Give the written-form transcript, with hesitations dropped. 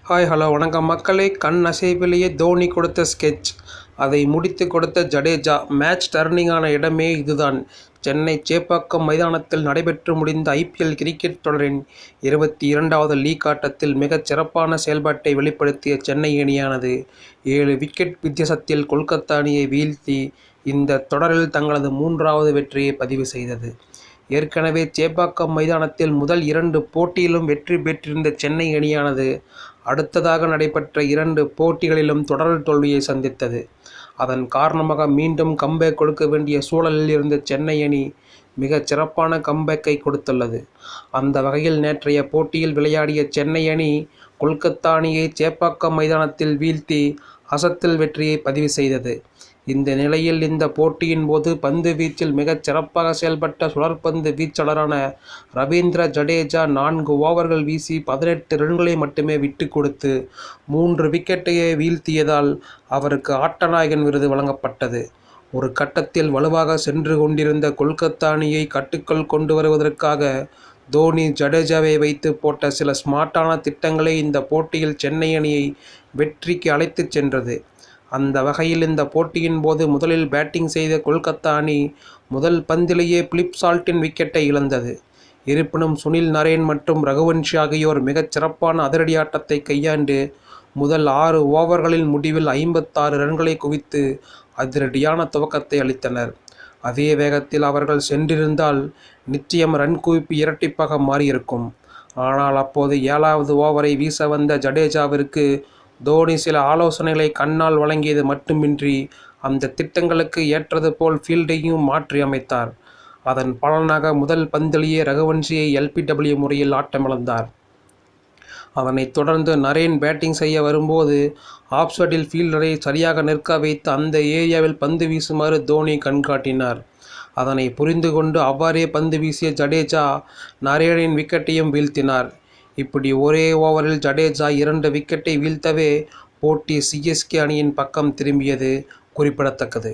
Hi hello வணக்கம் மக்களே. கண் அசைவிலேயே தோனி கொடுத்த ஸ்கெட்ச், அதை முடித்து கொடுத்த ஜடேஜா. மேட்ச் டர்னிங்கான இடமே இதுதான். சென்னை சேப்பாக்கம் மைதானத்தில் நடைபெற்று முடிந்த IPL கிரிக்கெட் தொடரின் 22வது லீக் ஆட்டத்தில் மிகச் சிறப்பான செயல்பாட்டை வெளிப்படுத்திய சென்னை அணியானது 7 விக்கெட் வித்தியாசத்தில் கொல்கத்தா அணியை வீழ்த்தி இந்த தொடரில் தங்களது 3வது வெற்றியை பதிவு செய்தது. ஏற்கனவே சேப்பாக்கம் மைதானத்தில் முதல் 2 போட்டியிலும் வெற்றி பெற்றிருந்த சென்னை அணியானது அடுத்ததாக நடைபெற்ற 2 போட்டிகளிலும் தொடர் தோல்வியை சந்தித்தது. அதன் காரணமாக மீண்டும் கம்பேக் கொடுக்க வேண்டிய சூழலில் இருந்த சென்னை அணி மிகச் சிறப்பான கம்பேக்கை கொடுத்துள்ளது. அந்த வகையில் நேற்றைய போட்டியில் விளையாடிய சென்னை அணி கொல்கத்தா அணியை சேப்பாக்கம் மைதானத்தில் வீழ்த்தி அசத்தல் வெற்றியை பதிவு செய்தது. இந்த நிலையில் இந்த போட்டியின் போது பந்து வீச்சில் மிகச் சிறப்பாக செயல்பட்ட சுழற்பந்து வீச்சாளரான ரவீந்திர ஜடேஜா 4 ஓவர்கள் வீசி 18 ரன்களை மட்டுமே விட்டு கொடுத்து 3 விக்கெட்டையே வீழ்த்தியதால் அவருக்கு ஆட்டநாயகன் விருது வழங்கப்பட்டது. ஒரு கட்டத்தில் வலுவாக சென்று கொண்டிருந்த கொல்கத்தா அணியை கட்டுக்குள் கொண்டு வருவதற்காக தோனி ஜடேஜாவை வைத்து போட்ட சில ஸ்மார்ட்டான திட்டங்களே இந்த போட்டியில் சென்னை அணியை வெற்றிக்கு அழைத்துச் சென்றது. அந்த வகையில் இந்த போட்டியின் போது முதலில் பேட்டிங் செய்த கொல்கத்தா அணி முதல் பந்திலேயே பிலிப் சால்ட்டின் விக்கெட்டை இழந்தது. இருப்பினும் சுனில் நரேன் மற்றும் ரகுவன்ஷி ஆகியோர் மிகச் சிறப்பான அதிரடி ஆட்டத்தை கையாண்டு முதல் 6 ஓவர்களின் முடிவில் 56 ரன்களை குவித்து அதிரடியான துவக்கத்தை அளித்தனர். அதே வேகத்தில் அவர்கள் சென்றிருந்தால் நிச்சயம் ரன் குவிப்பு இரட்டிப்பாக மாறியிருக்கும். ஆனால் அப்போது 7வது ஓவரை வீச வந்த ஜடேஜாவிற்கு தோனி சில ஆலோசனைகளை கண்ணால் வழங்கியது மட்டுமின்றி அந்த திட்டங்களுக்கு ஏற்றது போல் ஃபீல்டையும் மாற்றி அமைத்தார். அதன் பலனாக முதல் பந்திலேயே ரகுவன்ஷியை LBW முறையில் ஆட்டமிழந்தார். அதனைத் தொடர்ந்து நரேன் பேட்டிங் செய்ய வரும்போது ஆஃப் சைடில் ஃபீல்டரை சரியாக நிற்க வைத்து அந்த ஏரியாவில் பந்து வீசுமாறு தோனி கண்காட்டினார். அதனை புரிந்து கொண்டு அவ்வாறே பந்து வீசிய ஜடேஜா நரேனின் விக்கெட்டையும் வீழ்த்தினார். இப்படி ஒரே ஓவரில் ஜடேஜா 2 விக்கெட்டை வீழ்த்தவே போட்டி CSK அணியின் பக்கம் திரும்பியது குறிப்பிடத்தக்கது.